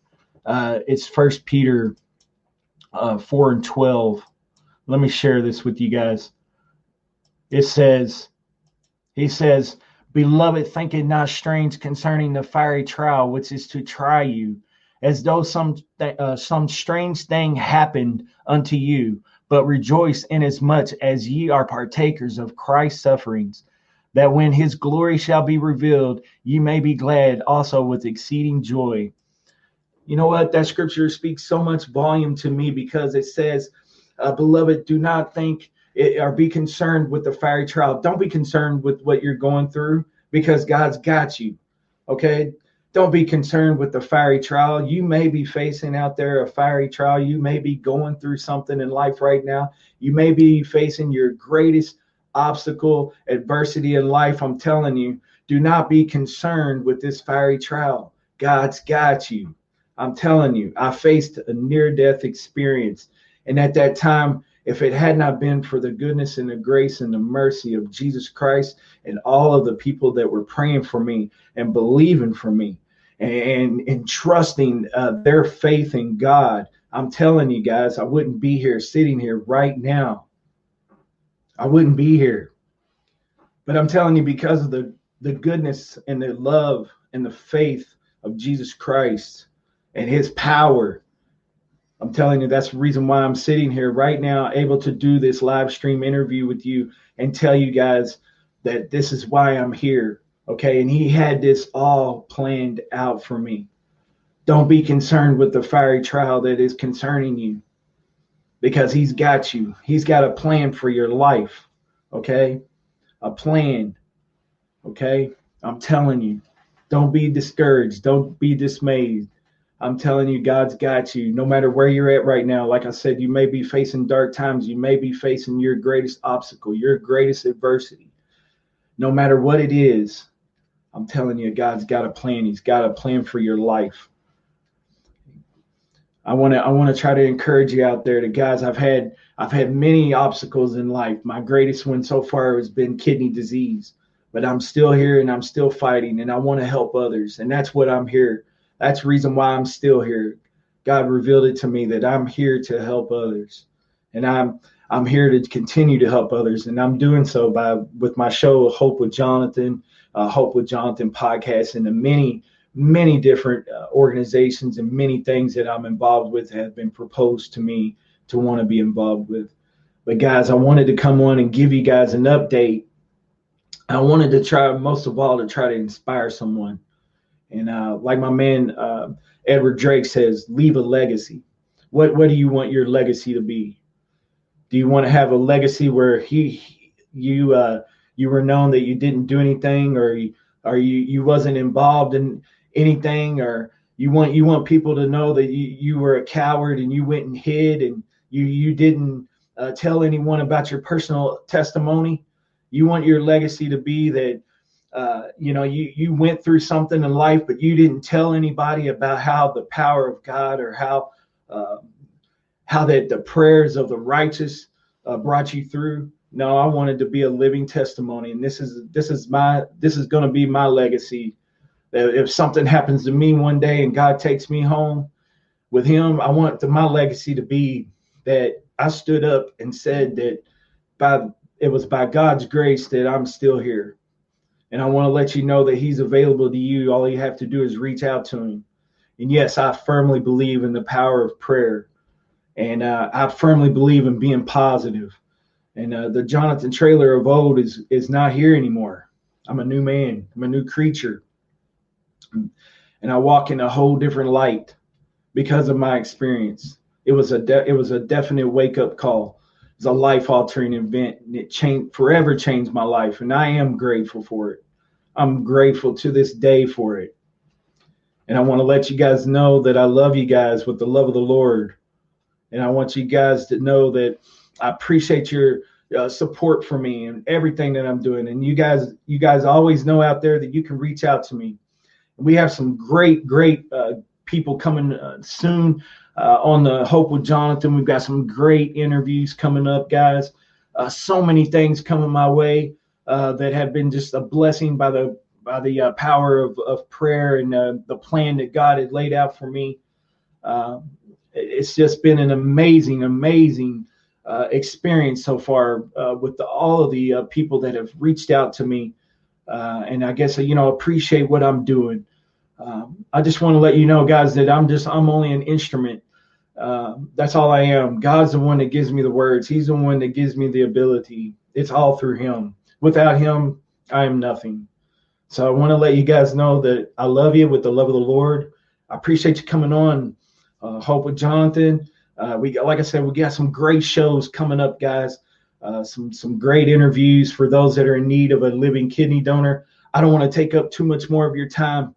Speaker 1: It's 1 Peter 4:12. Let me share this with you guys. He says, "Beloved, think it not strange concerning the fiery trial which is to try you, as though some strange thing happened unto you. But rejoice inasmuch as ye are partakers of Christ's sufferings, that when his glory shall be revealed, ye may be glad also with exceeding joy." You know what? That scripture speaks so much volume to me, because it says, "Beloved, do not think or be concerned with the fiery trial." Don't be concerned with what you're going through, because God's got you. Okay? Don't be concerned with the fiery trial. You may be facing out there a fiery trial. You may be going through something in life right now. You may be facing your greatest obstacle, adversity in life. I'm telling you, do not be concerned with this fiery trial. God's got you. I'm telling you, I faced a near-death experience. And at that time, if it had not been for the goodness and the grace and the mercy of Jesus Christ and all of the people that were praying for me and believing for me and trusting their faith in God, I'm telling you guys, I wouldn't be here sitting here right now. I wouldn't be here. But I'm telling you, because of the goodness and the love and the faith of Jesus Christ and his power, I'm telling you, that's the reason why I'm sitting here right now, able to do this live stream interview with you and tell you guys that this is why I'm here. Okay. And he had this all planned out for me. Don't be concerned with the fiery trial that is concerning you, because he's got you. He's got a plan for your life. Okay. A plan. Okay. I'm telling you, don't be discouraged. Don't be dismayed. I'm telling you, God's got you. No matter where you're at right now, like I said, you may be facing dark times. You may be facing your greatest obstacle, your greatest adversity. No matter what it is, I'm telling you, God's got a plan. He's got a plan for your life. I want to try to encourage you out there. To guys, I've had many obstacles in life. My greatest one so far has been kidney disease, but I'm still here and I'm still fighting, and I want to help others, and that's what I'm here. That's the reason why I'm still here. God revealed it to me that I'm here to help others, and I'm here to continue to help others, and I'm doing so with my show Hope with Jonathan podcast, and the many different organizations and many things that I'm involved with have been proposed to me to want to be involved with. But guys, I wanted to come on and give you guys an update. I wanted to try, most of all, to try to inspire someone. And like my man Edward Drake says, leave a legacy. What do you want your legacy to be? Do you want to have a legacy where you were known that you didn't do anything, or you wasn't involved in anything, or you want people to know that you were a coward and you went and hid and you didn't tell anyone about your personal testimony? You want your legacy to be that you went through something in life, but you didn't tell anybody about how the power of God, or how that the prayers of the righteous brought you through. No, I wanted to be a living testimony, and this is going to be my legacy. That if something happens to me one day and God takes me home with him, I want my legacy to be that I stood up and said that it was by God's grace that I'm still here. And I want to let you know that he's available to you. All you have to do is reach out to him. And yes, I firmly believe in the power of prayer. And I firmly believe in being positive. And the Jonathan Trailer of old is not here anymore. I'm a new man. I'm a new creature. And I walk in a whole different light because of my experience. It was a definite wake up call. It was a life altering event, and it forever changed my life. And I am grateful for it. I'm grateful to this day for it. And I want to let you guys know that I love you guys with the love of the Lord. And I want you guys to know that I appreciate your support for me and everything that I'm doing. And you guys always know out there that you can reach out to me. We have some great people coming soon on the Hope with Jonathan. We've got some great interviews coming up, guys. So many things coming my way that have been just a blessing by the power of prayer and the plan that God had laid out for me. It's just been an amazing experience so far with all of the people that have reached out to me. And I guess, appreciate what I'm doing. I just want to let you know, guys, that I'm only an instrument. That's all I am. God's the one that gives me the words. He's the one that gives me the ability. It's all through him. Without him, I am nothing. So I want to let you guys know that I love you with the love of the Lord. I appreciate you coming on Hope with Jonathan. Like I said, we got some great shows coming up, guys. Some great interviews for those that are in need of a living kidney donor. I don't want to take up too much more of your time,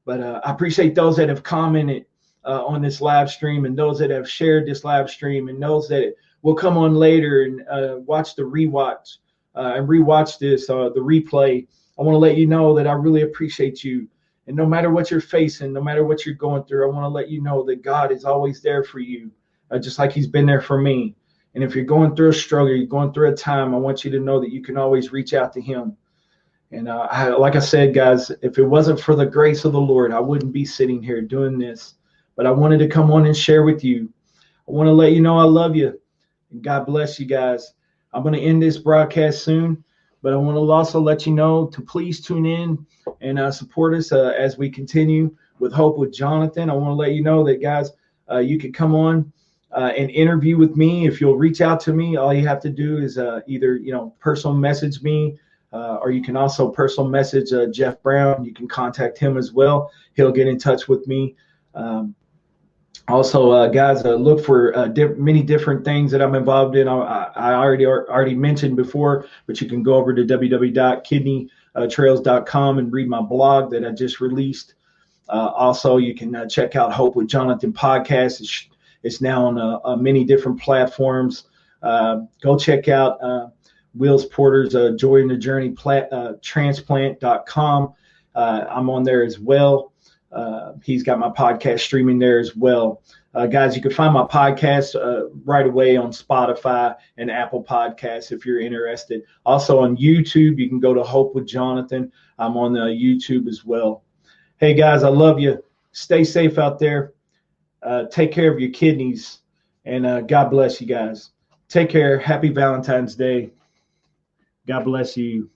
Speaker 1: but I appreciate those that have commented on this live stream, and those that have shared this live stream, and those that will come on later and watch the rewatch and rewatch this, the replay. I want to let you know that I really appreciate you. And no matter what you're facing, no matter what you're going through, I want to let you know that God is always there for you, just like he's been there for me. And if you're going through a struggle, you're going through a time, I want you to know that you can always reach out to him. And like I said, guys, if it wasn't for the grace of the Lord, I wouldn't be sitting here doing this. But I wanted to come on and share with you. I want to let you know I love you. And God bless you guys. I'm going to end this broadcast soon, but I want to also let you know to please tune in and support us as we continue with Hope with Jonathan. I want to let you know that, guys, you can come on and interview with me. If you'll reach out to me, all you have to do is either, personal message me, or you can also personal message Jeff Brown. You can contact him as well. He'll get in touch with me. Also, guys, look for many different things that I'm involved in. I already mentioned before, but you can go over to www.kidneytrails.com and read my blog that I just released. Also, you can check out Hope with Jonathan podcast. It's now on many different platforms. Go check out Will's Porter's Joy in the Journey Transplant.com. I'm on there as well. He's got my podcast streaming there as well. Guys, you can find my podcast right away on Spotify and Apple Podcasts if you're interested. Also on YouTube, you can go to Hope with Jonathan. I'm on YouTube as well. Hey, guys, I love you. Stay safe out there. Take care of your kidneys, and God bless you guys. Take care. Happy Valentine's Day. God bless you.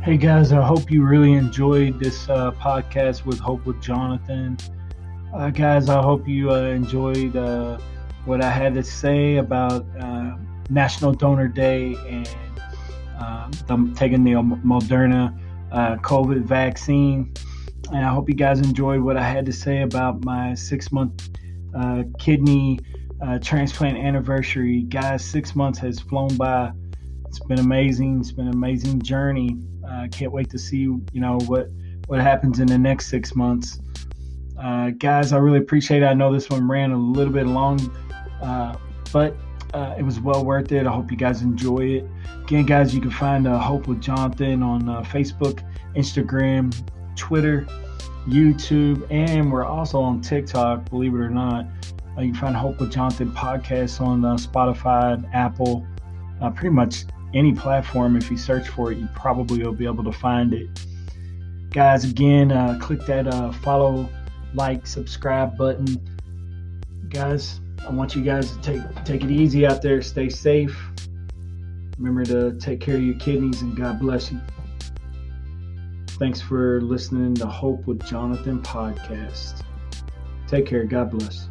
Speaker 1: Hey guys, I hope you really enjoyed this podcast with Hope with Jonathan. Guys, I hope you enjoyed what I had to say about National Donor Day and taking the Moderna COVID vaccine. And I hope you guys enjoyed what I had to say about my 6-month kidney transplant anniversary. Guys, 6 months has flown by. It's been amazing. It's been an amazing journey. I can't wait to see, what happens in the next 6 months. Guys, I really appreciate it. I know this one ran a little bit long, but it was well worth it. I hope you guys enjoy it. Again, guys, you can find Hope with Jonathan on Facebook, Instagram, Twitter, YouTube, and we're also on TikTok, believe it or not. You can find Hope with Jonathan podcast on Spotify, Apple, pretty much any platform. If you search for it, you probably will be able to find it. Guys, again, click that follow, like, subscribe button. Guys, I want you guys to take it easy out there. Stay safe. Remember to take care of your kidneys, and God bless you. Thanks for listening to Hope with Jonathan podcast. Take care. God bless.